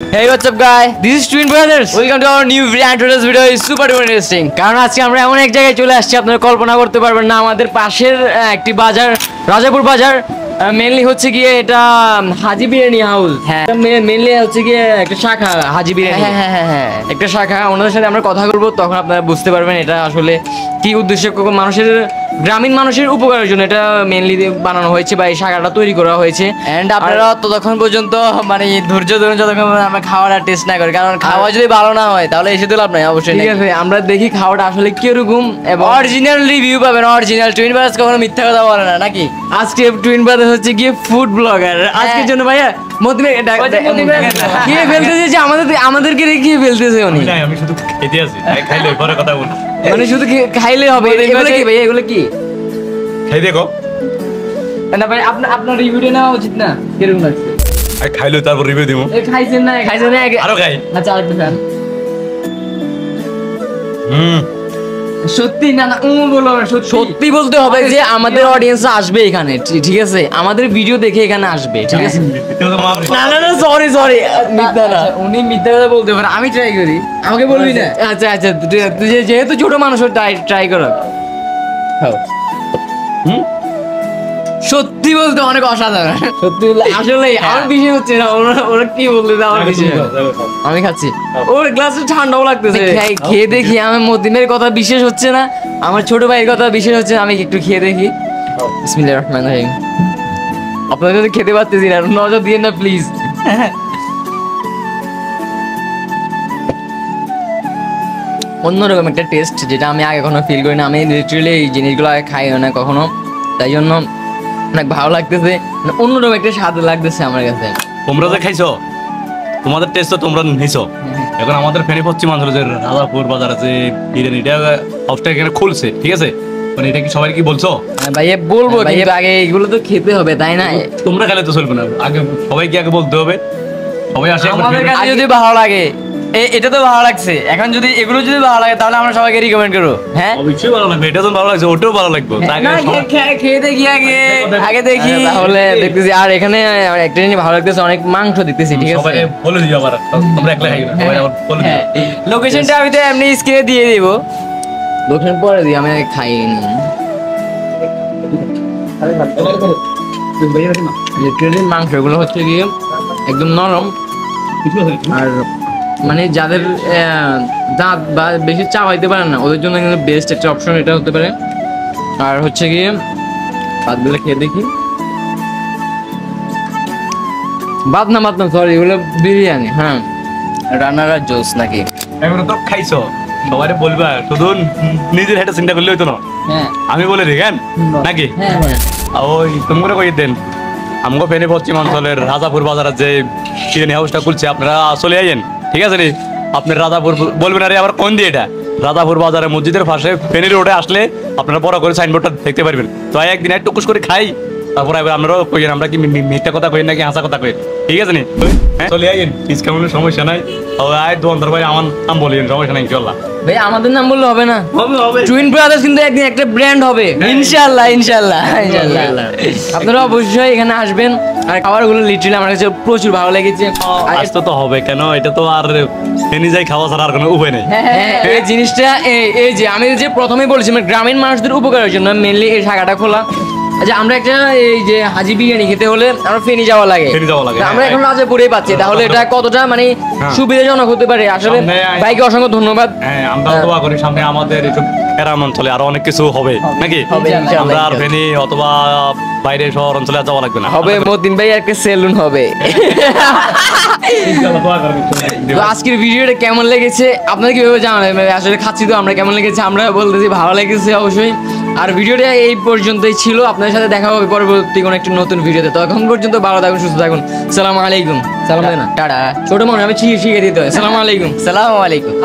Hey, what's up guys? This is Twin Brothers. Welcome to our new video and today's video is super interesting. কারণ আজকে আমরা এমন এক জায়গায় চলে আসছি আপনারা কল্পনা করতে পারবেন না আমাদের পাশের একটি বাজার রাজাপুর বাজার মেইনলি হচ্ছে গিয়ে এটা হাজি বিরিয়ানি হাউস হ্যাঁ মেইনলি হচ্ছে গিয়ে একটা শাখা হাজি বিরিয়ানি হ্যাঁ একটা শাখা ওনাদের সাথে আমরা কথা বলবো তখন আপনারা বুঝতে পারবেন এটা আসলে কি উদ্দেশ্যে মানুষের গ্রামীণ মানুষের উপকারের জন্য এটা মেইনলি বানানো হয়েছে বা এই শাখাটা তৈরি করা হয়েছে এন্ড আপনারা ততক্ষণ পর্যন্ত মানে ধৈর্য ধরুন যতক্ষণ আমরা খাওয়াটা টেস্ট না করি কারণ খাওয়া যদি ভালো না হয় তাহলে এসে তো লাভ নাই অবশ্যই ঠিক আছে আমরা দেখি খাওয়াটা আসলে কিরকম এবং অরিজিনাল রিভিউ পাবেন অরিজিনাল টুইন ব্রাদার্স কখনো মিথ্যা কথা বলে না নাকি আজকে টুইন ব্রাদার্স হচ্ছে গিয়ে ফুড ব্লগার আজকের জন্য ভাইয়া মধ্যে খেয়ে ফেলতেছে আমাদেরকে রেখে ফেলতেছে উনি আমি শুধু খেতে আসি খাইলে পরে কথা বলবো মানে শুধু খাইলে হবে এগুলো কি ভাইয়া এগুলো কি খাই দেখো না ভাই আপনার রিভিউটা নেওয়া উচিত না কিরকম লাগছে খাইলো তারপর রিভিউ দিব খাইছেন না আরো খাই আচ্ছা আরেকটু খান সত্যি না বলো সত্যি বলতে হবে যে আমাদের অডিয়েন্স আসবে এখানে ঠিক আছে আমাদের ভিডিও দেখে এখানে আসবে ঠিক আছে না সরি মিথ্যা না উনি মিথ্যা কথা বলতে পারে আমি ট্রাই করি আমাকে বলবি না আচ্ছা তুই যেহেতু ছোট মানুষ ট্রাই করো সত্যি বলতে অনেক অসাধারণ সত্যি আসলে আমার বিষয় হচ্ছে না ওরা কি বলতে আমার বিষয় আমি খাচ্ছি ওর গ্লাসে ঠান্ডাও লাগতেছে খেয়ে দেখি আমার মদিনের কথা বিশেষ হচ্ছে না আমার ছোট ভাইয়ের কথা বিশেষ হচ্ছে আমি একটু খেয়ে দেখি বিসমিল্লাহির রহমানির রহিম আপনাদের যদি খেতে পারতেছি না নজর দিয়ে না প্লিজ অন্যরকম একটা টেস্ট যেটা আমি আগে কখনো ফিল করি না আমি লিটারালি এই জিনিসগুলো আগে খাইও না কখনো তাই জন্য অনেক ভালো লাগতেছে অন্যরকম একটা স্বাদ লাগতেছে আমার কাছে তোমরা যে খাইছো তোমাদের টেস্ট তো তোমরা নিছো এখন আমাদের ফেনী পশ্চিম অঞ্চলে রাজাপুর বাজার আছে বিরিয়ানিটা হাউসটা এখানে খুলছে ঠিক আছে মানে এটা কি সবাই কি বলছো ভাইয়া বলবো কিন্তু আগে এগুলো তো খেতে হবে তাই না তোমরা খেলে তো চলবে না আগে সবাইকে আগে বলতে হবে সবাই আসে আমাদের কাছে যদি ভালো লাগে এটা তো ভালো লাগছে এখন যদি এগুলো যদি ভালো লাগে তাহলে আমরা সবাইকে রিকমেন্ড করব হ্যাঁ অবশ্যই ভালো লাগবে এটা তো ভালো লাগছে ওটাও ভালো লাগবে খেয়ে দেখি আগে দেখি তাহলে দেখতেছি আর এখানে একটা জিনিস ভালো লাগতেছে অনেক মাংস দেখতেছি ঠিক আছে সবাইকে বলে দিও আবার তোমরা একলা খাই না সবাই আবার বলে দিও লোকেশনটা আমি তো এমনি স্ক্রিনে দিয়ে দিব লোকেশন পরে দিই আমি খাইনি লিটারালি মাংসগুলো হচ্ছে গিয়ে একদম নরম আর মানে যাদের দাঁত বা বেশি চাবাইতে পারে না ওদের জন্য কিন্তু বেস্ট একটা অপশন এটা হতে পারে আর হচ্ছে গিয়ে ভাতগুলো খেয়ে দেখি ভাত না সরি এগুলো বিরিয়ানি হ্যাঁ রান্নারা জোস নাকি এখন তো খাইছো সবাই বলবা শুধু নিজের হেঁটে চিন্তা করলে হইতো না আমি বলে দিই কেন নাকি ওই তুমি করে কই দেন আমগো ফেনী পশ্চিম অঞ্চলের রাজাপুর বাজারের যে বিরিয়ানি হাউসটা খুলছে আপনারা চলে আইয়েন ঠিক আছে রে আপনার রাজাপুর বলবেন আরে আবার কোন দিয়ে এটা রাজাপুর বাজারের মসজিদের পাশে ফেনী রোডে আসলে আপনারা বড় করে সাইনবোর্ডটা দেখতে পারবেন তো একদিন একটু কুশ করে খাই তারপর আপনারাও কইেন আমরা কি মিথ্যা কথা কই নাকি হাসা কথা কই ঠিক আছে নি চলে আইয়েন ডিসকাউন্টের সমস্যা নাই আয় দোকানদার ভাই আমার নাম বলেন সমস্যা নাই ইনশাআল্লাহ ভাই আমাদের নাম বললে হবে না হবে টুইন ব্রাদার্স কিন্তু একদিন একটা ব্র্যান্ড হবে ইনশাআল্লাহ আপনারা অবশ্যই এখানে আসবেন আর খাবারগুলো লিটারালি আমার কাছে প্রচুর ভালো লেগেছে আসতে তো হবে কেন এটা তো আর ফেনী যাই খাওয়া ছাড়া আর কোনো উপায় নেই এই জিনিসটা এই যে আমি যে প্রথমেই বলেছি মানে গ্রামীণ মানুষদের উপকারের জন্য মেইনলি এই শাখাটা খোলা আচ্ছা আমরা একটা এই যে হাজি বিরিয়ানি খেতে হলে আমরা ফেনী যাওয়া লাগে আমরা এখন রাজাপুরেই পাচ্ছি তাহলে এটা কতটা মানে সুবিধাজনক হতে পারে আসলে ভাইকে অসংখ্য ধন্যবাদ আমরা দোয়া করি সামনে আমাদের এইসব গ্রাম অঞ্চলে আরো অনেক কিছু হবে নাকি আমরা আর ফেনী অথবা বাইরে শহর অঞ্চলে যাওয়া লাগবে না হবে মতিন ভাই একটা সেলুন হবে তো আজকের ভিডিওটা কেমন লেগেছে আপনাদের কিভাবে জানাবেন আসলে খাচ্ছি তো আমরা কেমন লেগেছে আমরা বলতেছি ভালো লেগেছে অবশ্যই আর ভিডিওটা এই পর্যন্তই ছিল আপনাদের সাথে দেখা হবে পরবর্তী কোনো একটা নতুন ভিডিওতে তো এখন পর্যন্ত ভালো থাকুন সুস্থ থাকুন সালাম আলাইকুম সালাম না টাটা ছোট মনে আমি শিখে দিতে হয় সালাম আলাইকুম